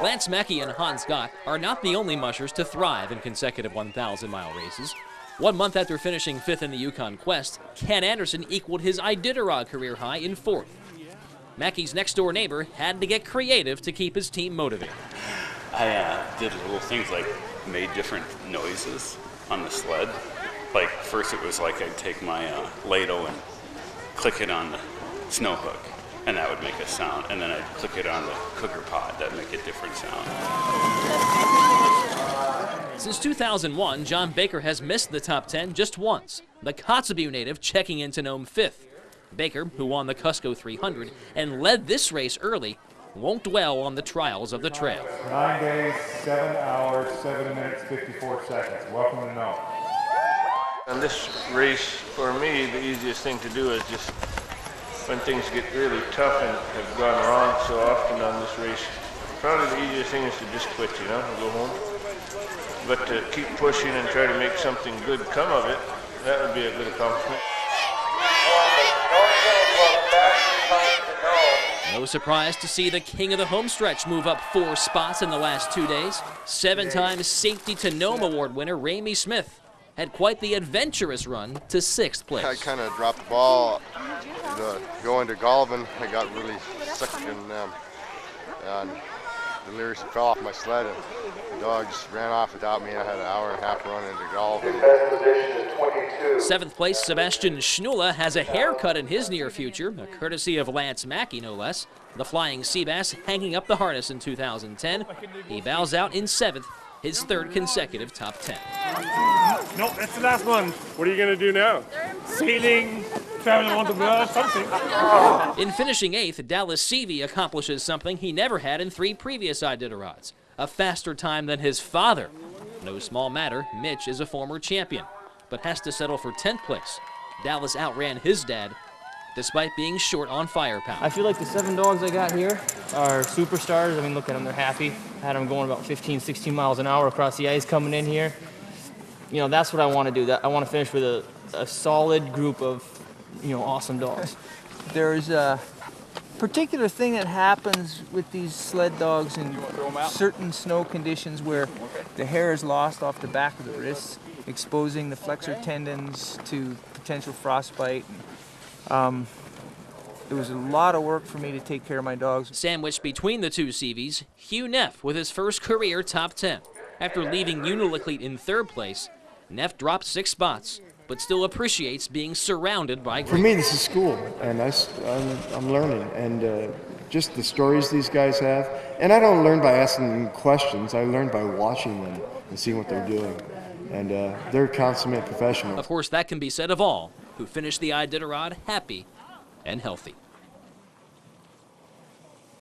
Lance Mackey and Hans Gott are not the only mushers to thrive in consecutive 1,000-mile races. 1 month after finishing 5th in the Yukon Quest, Ken Anderson equaled his Iditarod career high in 4th. Mackey's next-door neighbor had to get creative to keep his team motivated. I did little things like made different noises on the sled. Like first it was like I'd take my Lato and click it on the snow hook, and that would make a sound. And then I'd click it on the cooker pot, that'd make a different sound. Since 2001, John Baker has missed the top 10 just once, the Kotzebue native checking into Nome 5th. Baker, who won the Cusco 300 and led this race early, won't dwell on the trials of the trail. 9 days, 7 hours, 7 minutes, 54 seconds. Welcome to Nome. On this race, for me, the easiest thing to do is just when things get really tough and have gone wrong so often on this race, probably the easiest thing is to just quit, you know, and go home. But to keep pushing and try to make something good come of it, that would be a good accomplishment. No surprise to see the king of the homestretch move up 4 spots in the last 2 days. 7-time Safety to Nome Award winner Ramey Smith had quite the adventurous run to 6th place. I kind of dropped the ball going to Golovin. I got really sick and delirious and fell off my sled, and the dog just ran off without me. I had an hour and a half run into Golovin. 7th place Sebastian Schnula has a haircut in his near future, a courtesy of Lance Mackey no less. The Flying Seabass hanging up the harness in 2010. He bows out in 7th, his 3rd consecutive top 10. Nope, that's the last one. What are you going to do now? Sailing, traveling around the world, something. In finishing 8th, Dallas Seavey accomplishes something he never had in 3 previous Iditarods, a faster time than his father. No small matter, Mitch is a former champion, but has to settle for 10th place. Dallas outran his dad, despite being short on firepower. I feel like the 7 dogs I got here are superstars. I mean, look at them, they're happy. I had them going about 15, 16 miles an hour across the ice coming in here. You know, that's what I want to do. I want to finish with a solid group of, you know, awesome dogs. There's a particular thing that happens with these sled dogs in certain snow conditions where the hair is lost off the back of the wrists, exposing the flexor tendons to potential frostbite. It was a lot of work for me to take care of my dogs. Sandwiched between the 2 Seavies, Hugh Neff with his first career top 10. After leaving Unalakleet in 3rd place, Neff dropped 6 spots, but still appreciates being surrounded by greats. For me, this is school, and I'm learning, and just the stories these guys have. And I don't learn by asking them questions. I learn by watching them and seeing what they're doing. And they're consummate professionals. Of course, that can be said of all who finish the Iditarod happy and healthy.